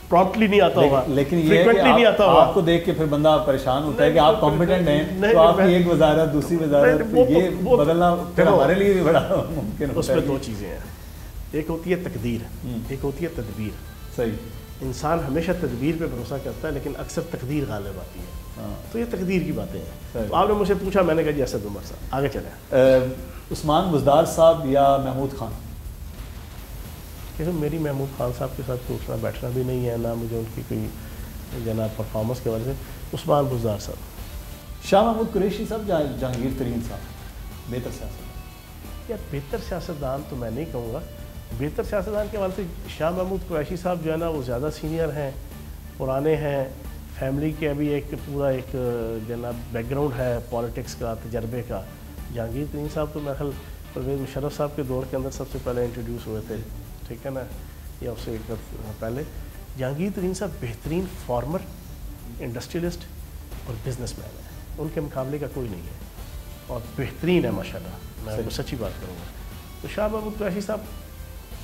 پرومپٹلی نہیں آتا ہوگا، لیکن یہ ہے کہ آپ کو دیکھ کے پھر بندہ پریشان ہوتا ہے کہ آپ کمپیٹنٹ ہیں، تو آپ کی ایک وزارت دوسری وزارت یہ بدلنا پھر ہمارے لیے بھی بڑا ممکن ہوتا ہے. اس میں 2 چیزیں ہیں، ایک ہوتی ہے تقدیر، ایک ہوتی ہے تدبیر. صحیح. انسان ہمیشہ تدبیر پہ بھروسہ کرتا ہے، لیکن اکثر تقدیر غالب آتی ہے. تو یہ تقدیر کی باتیں ہیں. تو آپ نے مجھ سے پوچھا، میں نے کہا جی اسد عمر صاحب. آگے چلیں. عثمان بزدار صاحب یا محمود خان؟ کہ میری محمود خان صاحب کے ساتھ اٹھنا بیٹھنا بھی نہیں ہے، نہ مجھے ان کی کوئی جناب پرفارمنس کے وجہ سے. عثمان بزدار صاحب. شاہ محمود قریشی صاحب، جہانگیر ترین صاحب؟ بہتر سیاست. یا بہتر سیاستدان تو میں نہیں کہوں گا. بہتر سیاستدان کے حوالے سے شاہ محمود قریشی صاحب جو ہے نا، وہ زیادہ سینئر ہیں، پرانے ہیں، فیملی کے ابھی ایک پورا ایک جناب بیک گراؤنڈ ہے پالیٹکس کا، تجربے کا. جہانگیر ترین صاحب تو میرے خیال پرویز مشرف صاحب کے دور کے اندر سب سے پہلے انٹروڈیوس ہوئے تھے، ٹھیک ہے نا، یا اس سے ایک پہلے. جہانگیر ترین صاحب بہترین فارمر، انڈسٹریلسٹ اور بزنس مین ہیں. ان کے مقابلے کا کوئی نہیں ہے، اور بہترین ہے ماشاءاللہ. میں آپ کو سچی بات کروں گا. تو شاہ محمود قریشی صاحب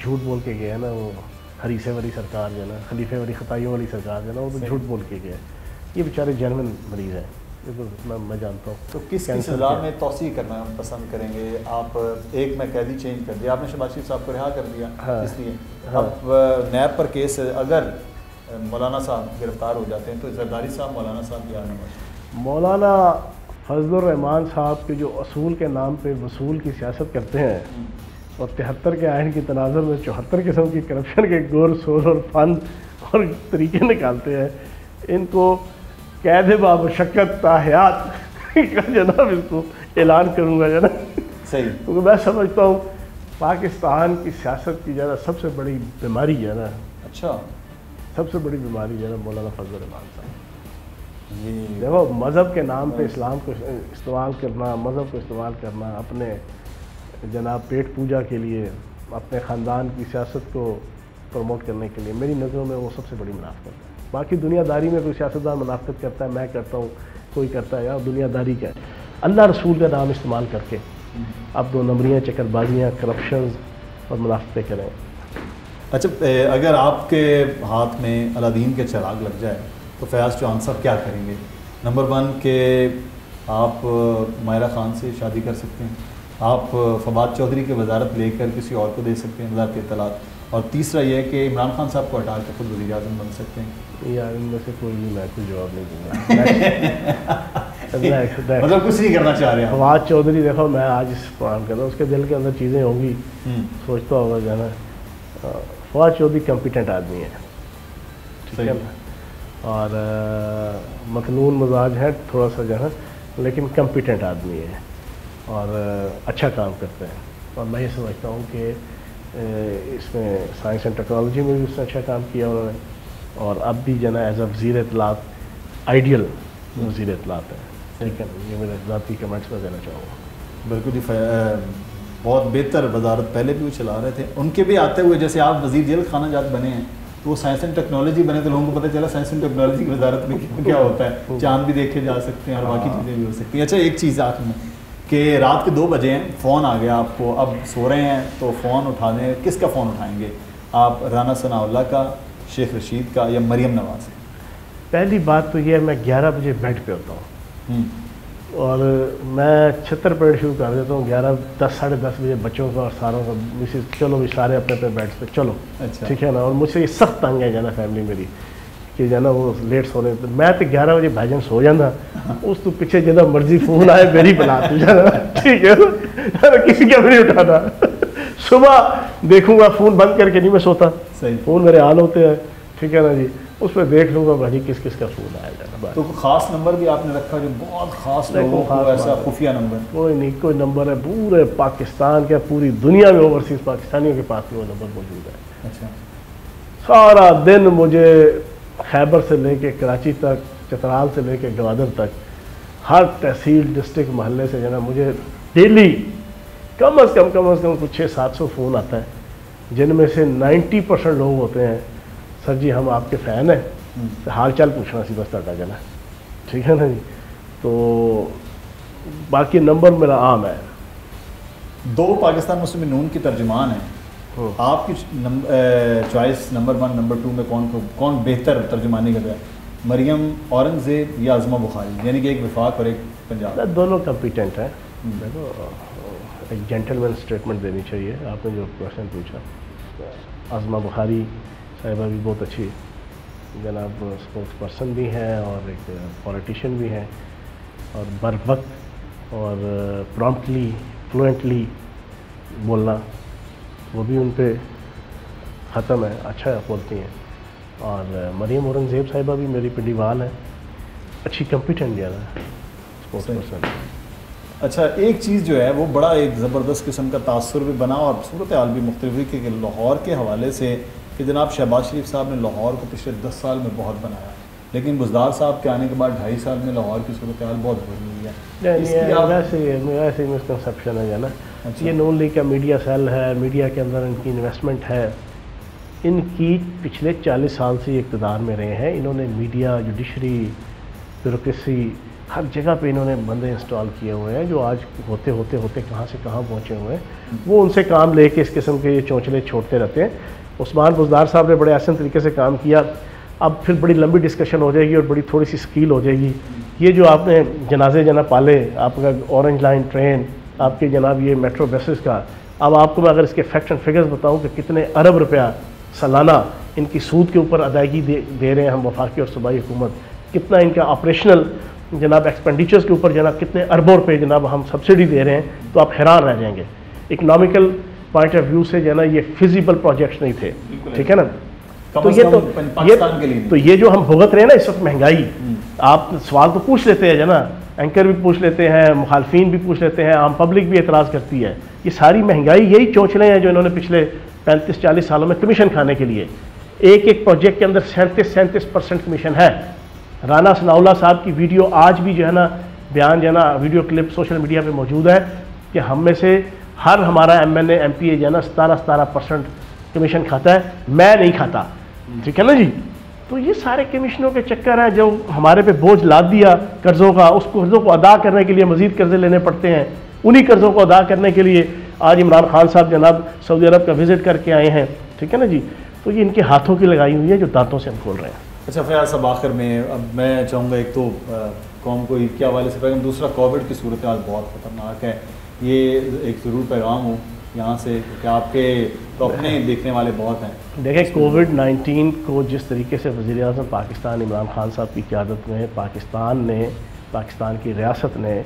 جھوٹ بول کے گیا ہے نا وہ حریثے والی سرکار جو ہے نا، خلیفے والی خطائیوں والی سرکار جو ہے نا، وہ تو جھوٹ بول کے گیا ہے۔ یہ بیچارے جینوئن مریض ہیں، میں جانتا ہوں۔ تو کس کی سزا میں توسیع کرنا پسند کریں گے آپ؟ ایک میں قیدی چینج کر دیا آپ نے، شہباز شریف صاحب کو رہا کر دیا اس لیے اب نیب پر کیس، اگر مولانا صاحب گرفتار ہو جاتے ہیں تو زرداری صاحب مولانا صاحب کیا نمبر؟ مولانا فضل الرحمان صاحب کے جو اصول کے نام پہ وصول کی سیاست کرتے ہیں اور 73 کے آئین کی تناظر میں 74 قسم کی کرپشن کے گور سور اور فن اور طریقے نکالتے ہیں، ان کو قید بامشقت تاحیات کا جناب اس کو اعلان کروں گا جناب، صحیح، کیونکہ میں سمجھتا ہوں پاکستان کی سیاست کی جو ہے سب سے بڑی بیماری جو ہے نا، اچھا سب سے بڑی بیماری جو ہے نا مولانا فضل الرحمان صاحب۔ یہ دیکھو مذہب کے نام پہ اسلام کو استعمال کرنا، مذہب کو استعمال کرنا اپنے جناب پیٹ پوجا کے لیے، اپنے خاندان کی سیاست کو پروموٹ کرنے کے لیے، میری نظروں میں وہ سب سے بڑی منافقت ہے۔ باقی دنیا داری میں کوئی سیاستدان منافقت کرتا ہے، میں کرتا ہوں، کوئی کرتا ہے، یا دنیا داری کا ہے، اللہ رسول کا نام استعمال کر کے اب 2 نمبریاں، چکر بازیاں، کرپشنز اور منافقتیں کریں۔ اچھا، اگر آپ کے ہاتھ میں الادین کے چراغ لگ جائے تو فیاض چوہان صاحب کیا کریں گے؟ نمبر 1 کہ آپ ماہرہ خان سے شادی کر سکتے ہیں، آپ فواد چودھری کی وزارت لے کر کسی اور کو دے سکتے ہیں، وزارت اطلاعات، اور تیسرا یہ کہ عمران خان صاحب کو ہٹا کے خود وزیر اعظم بن سکتے ہیں۔ یار ان میں سے کوئی بھی میں کوئی جواب نہیں دوں گا۔ مطلب کچھ نہیں کرنا چاہ رہے ہیں؟ فواد چودھری دیکھو، میں آج اس پروگرام کر رہا ہوں، اس کے دل کے اندر چیزیں ہوں گی، سوچتا ہوگا جو ہے نا، فواد چودھری کمپیٹنٹ آدمی ہے، ٹھیک ہے نا، اور مخنون مزاج ہے تھوڑا سا جو ہے، لیکن کمپیٹنٹ آدمی ہے اور اچھا کام کرتے ہیں، اور میں یہ سمجھتا ہوں کہ اس میں سائنس اینڈ ٹیکنالوجی میں بھی اس نے اچھا کام کیا انہوں نے، اور اب بھی جو ہے نا ایز اے وزیر اطلاعات آئیڈیل وزیر اطلاعات ہے، ٹھیک ہے، یہ میرے ذاتی کمنٹس میں دینا چاہوں گا۔ بالکل جی، بہت بہتر وزارت پہلے بھی وہ چلا رہے تھے، ان کے بھی آتے ہوئے جیسے آپ وزیر جیل خانہ جات بنے ہیں تو وہ سائنس اینڈ ٹیکنالوجی بنے تو لوگوں کو پتہ چلا سائنس اینڈ ٹیکنالوجی کی وزارت میں کیا ہوتا ہے، چاند بھی دیکھے جا سکتے ہیں اور باقی چیزیں بھی ہو سکتی ہیں۔ اچھا، ایک چیز آخر میں کہ رات کے 2 بجے ہیں، فون آ گیا آپ کو، اب سو رہے ہیں تو فون اٹھانے، کس کا فون اٹھائیں گے آپ؟ رانا ثناء اللہ کا، شیخ رشید کا، یا مریم نواز؟ پہلی بات تو یہ ہے، میں 11 بجے بیڈ پہ ہوتا ہوں اور میں 76 پریڈ شروع کر دیتا ہوں 11، 10 ساڑھے 10 بجے بچوں کا اور ساروں کا، مسز چلو بھی سارے اپنے اپنے بیڈ پہ چلو، ٹھیک ہے نا، اور مجھ سے یہ سخت تنگ ہے جانا فیملی میری کہ جانا وہ لیٹ سو رہے، میں تو 11 بجے بھائی جان سو جانا، اس تو پیچھے جتنا مرضی فون آئے میری بنا تو جانا، ٹھیک ہے، کسی کا بھی نہیں اٹھانا، صبح دیکھوں گا فون بند کر کے نہیں میں سوتا، فون میرے آن ہوتے ہیں، ٹھیک ہے نا جی، اس پہ دیکھ لوں گا بھائی کس کس کا فون آیا جانا۔ تو خاص نمبر بھی آپ نے رکھا جو بہت خاص لوگوں کو ایسا خفیہ نمبر؟ کوئی نہیں، کوئی نمبر ہے پورے پاکستان کے، پوری دنیا میں اوورسیز پاکستانیوں کے پاس بھی وہ نمبر موجود ہے۔ اچھا، سارا دن مجھے خیبر سے لے کے کراچی تک، چترال سے لے کے گوادر تک، ہر تحصیل ڈسٹرکٹ محلے سے جو ہے نا، مجھے ڈیلی کم از کم کچھ 600-700 فون آتا ہے، جن میں سے 90% لوگ ہوتے ہیں سر جی ہم آپ کے فین ہیں، حال چال پوچھنا سی بس تھا جانا، ٹھیک ہے نا جی، تو باقی نمبر میرا عام ہے۔ 2 پاکستان مسلم نون کی ترجمان ہیں، آپ کی چوائس نمبر 1 نمبر 2 میں کون بہتر ترجمانی کر رہا ہے؟ مریم اورنگزیب یا عظمہ بخاری؟ یعنی کہ ایک وفاق اور ایک پنجاب۔ دونوں کمپیٹنٹ ہیں، دیکھو ایک جینٹلمین اسٹیٹمنٹ دینی چاہیے، آپ نے جو کوشچن پوچھا، عظمہ بخاری صاحبہ بھی بہت اچھی جناب اسپوکس پرسن بھی ہیں اور ایک پولیٹیشین بھی ہیں، اور بر وقت اور پرومپٹلی فلوئنٹلی بولنا وہ بھی ان پہ ختم ہے، اچھا بولتی ہیں، اور مریم اورنگزیب صاحبہ بھی میری پنڈیوال ہیں، اچھی کمپیٹنٹ جو ہے اسپوکس پرسن۔ اچھا، ایک چیز جو ہے وہ بڑا ایک زبردست قسم کا تاثر بھی بنا اور صورتحال بھی مختلف ہوئی کہ لاہور کے حوالے سے کہ جناب شہباز شریف صاحب نے لاہور کو پچھلے 10 سال میں بہت بنایا، لیکن بزدار صاحب کے آنے کے بعد 2.5 سال میں لاہور کی صورتحال بہت بڑھ ہوئی ہے۔ ویسے ہی مسکنسیپشن ہے نا، یہ نون لیگ کا میڈیا سیل ہے، میڈیا کے اندر ان کی انویسٹمنٹ ہے، ان کی پچھلے 40 سال سے اقتدار میں رہے ہیں، انہوں نے میڈیا، جوڈیشری، بیوروکریسی، ہر جگہ پہ انہوں نے بندے انسٹال کیے ہوئے ہیں جو آج ہوتے ہوتے ہوتے کہاں سے کہاں پہنچے ہوئے ہیں. وہ ان سے کام لے کے اس قسم کے یہ چونچلے چھوڑتے رہتے ہیں. عثمان بزدار صاحب نے بڑے آسان طریقے سے کام کیا. اب پھر بڑی لمبی ڈسکشن ہو جائے گی اور بڑی تھوڑی سی اسکیل ہو جائے گی. یہ جو آپ نے جنازے جناب پالے، آپ کا اورنج لائن ٹرین، آپ کے جناب یہ میٹرو بسز کا، اب آپ کو میں اگر اس کے فیکٹ اینڈ فگرز بتاؤں کہ کتنے ارب روپیہ سالانہ ان کی سود کے اوپر ادائیگی دے رہے ہیں ہم وفاقی اور صوبائی حکومت، کتنا ان کا آپریشنل جناب ایکسپینڈیچرز کے اوپر جناب کتنے اربوں روپے جناب ہم سبسڈی دے رہے ہیں، تو آپ حیران رہ جائیں گے. اکنامیکل پوائنٹ آف ویو سے جو ہے نا یہ فیزیبل پروجیکٹس نہیں تھے. ٹھیک ہے نا. تو یہ جو ہم بھگت رہے ہیں نا اس وقت مہنگائی، آپ سوال تو پوچھ لیتے ہیں جنا، اینکر بھی پوچھ لیتے ہیں، مخالفین بھی پوچھ لیتے ہیں، عام پبلک بھی اعتراض کرتی ہے. یہ ساری مہنگائی یہی چونچلے ہیں جو انہوں نے پچھلے 35-40 سالوں میں کمیشن کھانے کے لیے. ایک پروجیکٹ کے اندر 37% کمیشن ہے. رانا ثناء اللہ صاحب کی ویڈیو آج بھی جو ہے نا بیان جو ہے نا ویڈیو کلپ سوشل میڈیا پہ موجود ہے کہ ہم میں سے ہر ہمارا MNA MPA جو ہے نا 17% کمیشن کھاتا ہے. میں نہیں کھاتا. ٹھیک ہے نا جی. تو یہ سارے کمیشنوں کے چکر ہیں جو ہمارے پہ بوجھ لاد دیا قرضوں کا. اس قرضوں کو ادا کرنے کے لیے مزید قرضے لینے پڑتے ہیں. انہی قرضوں کو ادا کرنے کے لیے آج عمران خان صاحب جناب سعودی عرب کا وزٹ کر کے آئے ہیں. ٹھیک ہے نا جی. تو یہ ان کے ہاتھوں کی لگائی ہوئی ہے جو دانتوں سے ہم کھول رہے ہیں. اچھا فیاض صاحب، آخر میں اب میں چاہوں گا ایک تو قوم کو عید کے حوالے سے پیغام، دوسرا کووڈ کی صورتحال بہت خطرناک ہے. یہ ایک ضرور پیغام ہو یہاں سے کہ آپ کے تو اپنے دیکھنے والے بہت ہیں. دیکھیں کووڈ-19 کو جس طریقے سے وزیر اعظم پاکستان عمران خان صاحب کی قیادت میں پاکستان کی ریاست نے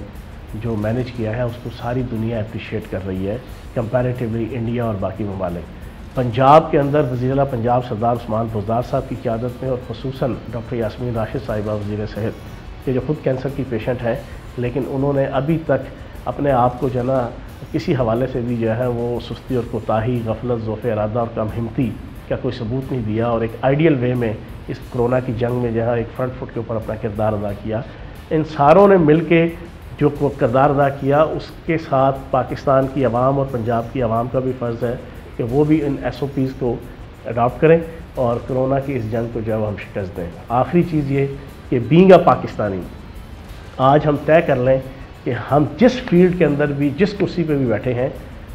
جو مینیج کیا ہے اس کو ساری دنیا اپریشیٹ کر رہی ہے کمپیریٹیولی انڈیا اور باقی ممالک. پنجاب کے اندر وزیر اعلیٰ پنجاب سردار عثمان بزدار صاحب کی قیادت میں اور خصوصاً ڈاکٹر یاسمین راشد صاحبہ وزیر صحت کہ جو خود کینسر کی پیشنٹ ہیں، لیکن انہوں نے ابھی تک اپنے آپ کو جو ہے نا کسی حوالے سے بھی جو ہے وہ سستی اور کوتاہی، غفلت، ذوف ارادہ اور کم ہمتی کا کوئی ثبوت نہیں دیا اور ایک آئیڈیل وے میں اس کرونا کی جنگ میں جو ہے ایک فرنٹ فٹ کے اوپر اپنا کردار ادا کیا. ان ساروں نے مل کے جو کردار ادا کیا اس کے ساتھ پاکستان کی عوام اور پنجاب کی عوام کا بھی فرض ہے کہ وہ بھی ان SOPs کو اڈاپٹ کریں اور کرونا کی اس جنگ کو جو ہے ہم شکست دیں. آخری چیز یہ کہ بینگ اے پاکستانی آج ہم طے کر لیں کہ ہم جس فیلڈ کے اندر بھی جس کرسی پہ بھی بیٹھے ہیں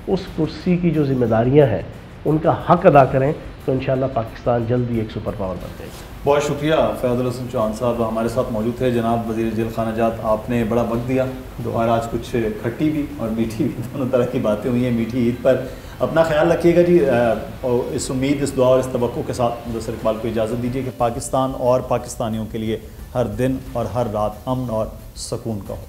اس کرسی کی جو ذمہ داریاں ہیں ان کا حق ادا کریں تو انشاءاللہ پاکستان جلدی ایک سپر پاور بن جائے گا. بہت شکریہ فیاض الحسن چوہان صاحب ہمارے ساتھ موجود تھے. جناب وزیر جیل خانہ جات، آپ نے بڑا وقت دیا اور آج کچھ کھٹی بھی اور میٹھی بھی دونوں طرح کی باتیں ہوئی ہیں. میٹھی عید پر اپنا خیال رکھیے گا جی. اس امید، اس دعا اور اس توقع کے ساتھ مدثر اقبال کو اجازت دیجیے کہ پاکستان اور پاکستانیوں کے لیے ہر دن اور ہر رات امن اور سکون کا ہو.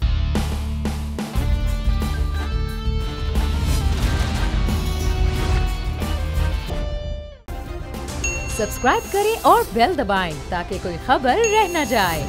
سبسکرائب کریں اور بیل دبائیں تاکہ کوئی خبر رہ نہ جائے.